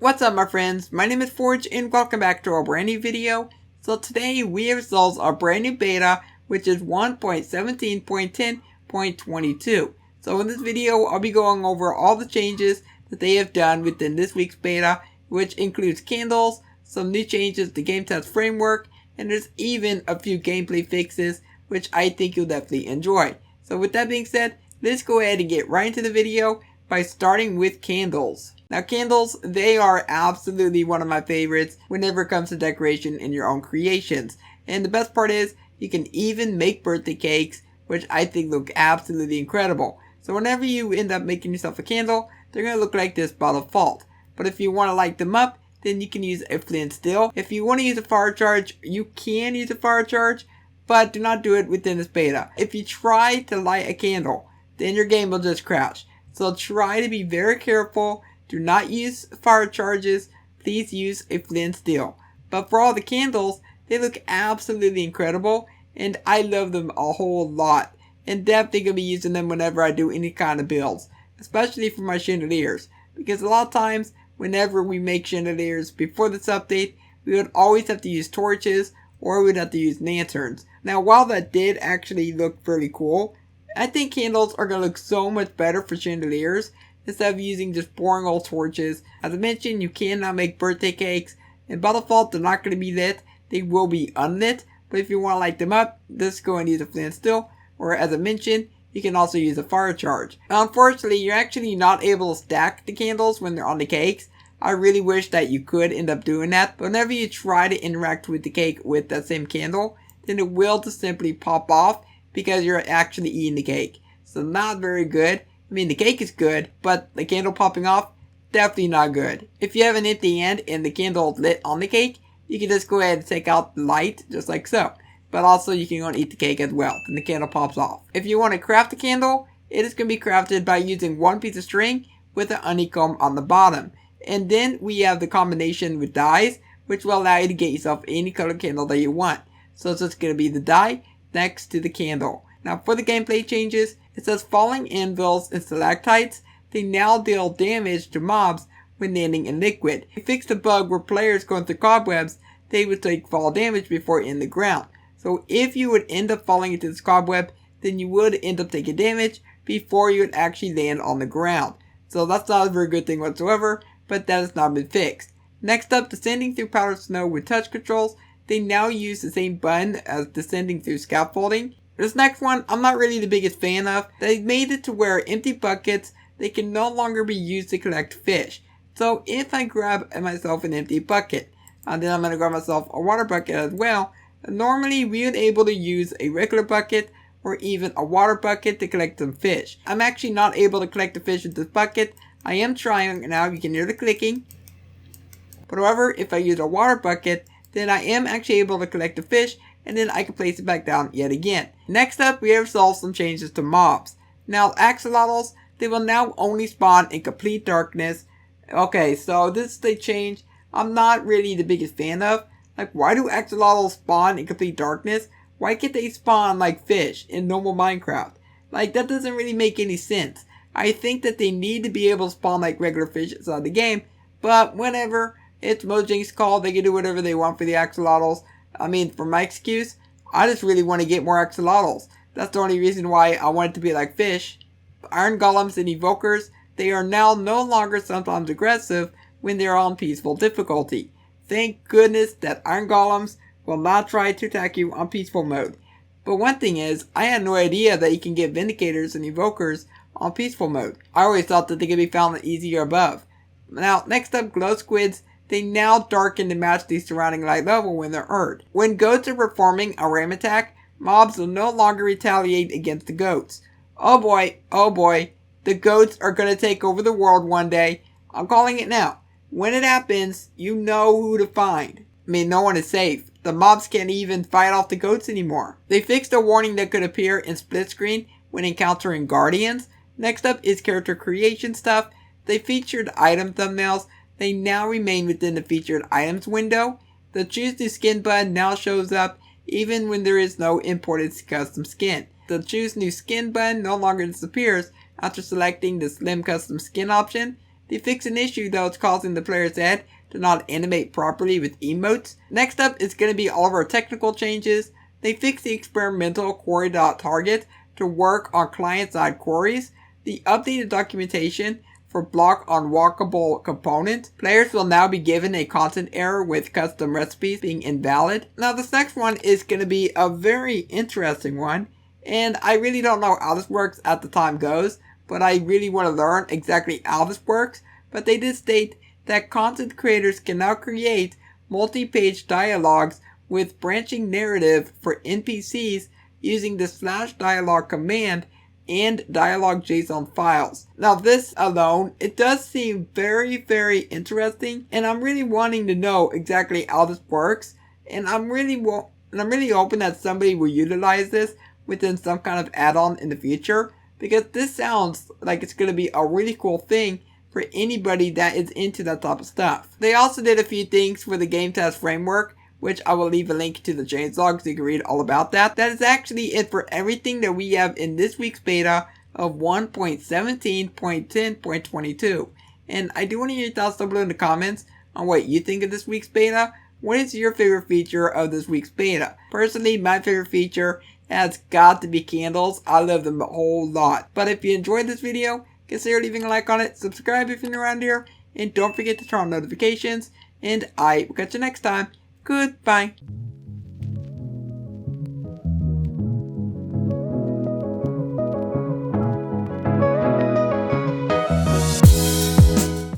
What's up my friends, my name is Forge and welcome back to our brand new video. So today we have results our brand new beta, which is 1.17.10.22. So in this video I'll be going over all the changes that they have done within this week's beta, which includes candles, some new changes to game test framework, and there's even a few gameplay fixes which I think you'll definitely enjoy. So with that being said, let's go ahead and get right into the video by starting with candles. Now candles, they are absolutely one of my favorites whenever it comes to decoration in your own creations. And the best part is, you can even make birthday cakes, which I think look absolutely incredible. So whenever you end up making yourself a candle, they're going to look like this by default. But if you want to light them up, then you can use a flint steel. If you want to use a fire charge, you can use a fire charge, but do not do it within this beta. If you try to light a candle, then your game will just crash. So try to be very careful. Do not use fire charges. Please use a flint steel. But for all the candles, they look absolutely incredible, and I love them a whole lot. And definitely gonna be using them whenever I do any kind of builds, especially for my chandeliers. Because a lot of times, whenever we make chandeliers before this update, we would always have to use torches, or we would have to use lanterns. Now while that did actually look pretty cool, I think candles are going to look so much better for chandeliers instead of using just boring old torches. As I mentioned, you cannot make birthday cakes, and by default they're not going to be lit, they will be unlit. But if you want to light them up, just go and use a flint steel, or as I mentioned, you can also use a fire charge. Now unfortunately, you're actually not able to stack the candles when they're on the cakes. I really wish that you could end up doing that, but whenever you try to interact with the cake with that same candle, then it will just simply pop off because you're actually eating the cake. So not very good. I mean, the cake is good, but the candle popping off, definitely not good. If you have an empty hand and the candle is lit on the cake, you can just go ahead and take out the light, just like so. But also you can go and eat the cake as well, then the candle pops off. If you want to craft a candle, it is going to be crafted by using one piece of string with an honeycomb on the bottom. And then we have the combination with dyes, which will allow you to get yourself any color candle that you want. So it's just going to be the dye next to the candle. Now for the gameplay changes, it says falling anvils and stalactites, they now deal damage to mobs when landing in liquid. They fixed a bug where players going through cobwebs, they would take fall damage before in the ground. So if you would end up falling into this cobweb, then you would end up taking damage before you would actually land on the ground. So that's not a very good thing whatsoever, but that has not been fixed. Next up, descending through powdered snow with touch controls. They now use the same button as descending through scaffolding. This next one, I'm not really the biggest fan of. They made it to where empty buckets, they can no longer be used to collect fish. So if I grab myself an empty bucket, and then I'm going to grab myself a water bucket as well, normally we would able to use a regular bucket or even a water bucket to collect some fish. I'm actually not able to collect the fish with this bucket. I am trying now, you can hear the clicking. But however, if I use a water bucket, then I am actually able to collect the fish, and then I can place it back down yet again. Next up, we have solved some changes to mobs. Now, axolotls, they will now only spawn in complete darkness. Okay, so this is a change I'm not really the biggest fan of. Like, why do axolotls spawn in complete darkness? Why can't they spawn like fish in normal Minecraft? Like, that doesn't really make any sense. I think that they need to be able to spawn like regular fish inside the game, but whenever it's Mojang's call, they can do whatever they want for the axolotls. I mean, for my excuse, I just really want to get more axolotls. That's the only reason why I want it to be like fish. Iron golems and evokers, they are now no longer sometimes aggressive when they are on peaceful difficulty. Thank goodness that iron golems will not try to attack you on peaceful mode. But one thing is, I had no idea that you can get vindicators and evokers on peaceful mode. I always thought that they could be found at easy or above. Now, next up, glow squids. They now darken to match the surrounding light level when they're earned. When goats are performing a ram attack, mobs will no longer retaliate against the goats. Oh boy, the goats are going to take over the world one day. I'm calling it now. When it happens, you know who to find. I mean, no one is safe. The mobs can't even fight off the goats anymore. They fixed a warning that could appear in split screen when encountering guardians. Next up is character creation stuff. They featured item thumbnails. They now remain within the featured items window. The choose new skin button now shows up even when there is no imported custom skin. The choose new skin button no longer disappears after selecting the slim custom skin option. They fixed an issue that was causing the player's head to not animate properly with emotes. Next up is going to be all of our technical changes. They fixed the experimental query.target to work on client-side queries. The updated documentation for block unwalkable component. Players will now be given a content error with custom recipes being invalid. Now this next one is going to be a very interesting one, and I really don't know how this works as the time goes, but I really want to learn exactly how this works. But they did state that content creators can now create multi-page dialogues with branching narrative for NPCs using the /dialogue command and dialog.json files. Now this alone, it does seem very, very interesting, and I'm really wanting to know exactly how this works, and I'm really hoping that somebody will utilize this within some kind of add-on in the future, because this sounds like it's going to be a really cool thing for anybody that is into that type of stuff. They also did a few things for the game test framework, which I will leave a link to the changelog so you can read all about that. That is actually it for everything that we have in this week's beta of 1.17.10.22. And I do want to hear your thoughts down below in the comments on what you think of this week's beta. What is your favorite feature of this week's beta? Personally, my favorite feature has got to be candles. I love them a whole lot. But if you enjoyed this video, consider leaving a like on it, subscribe if you're new around here, and don't forget to turn on notifications. And I will catch you next time. Goodbye.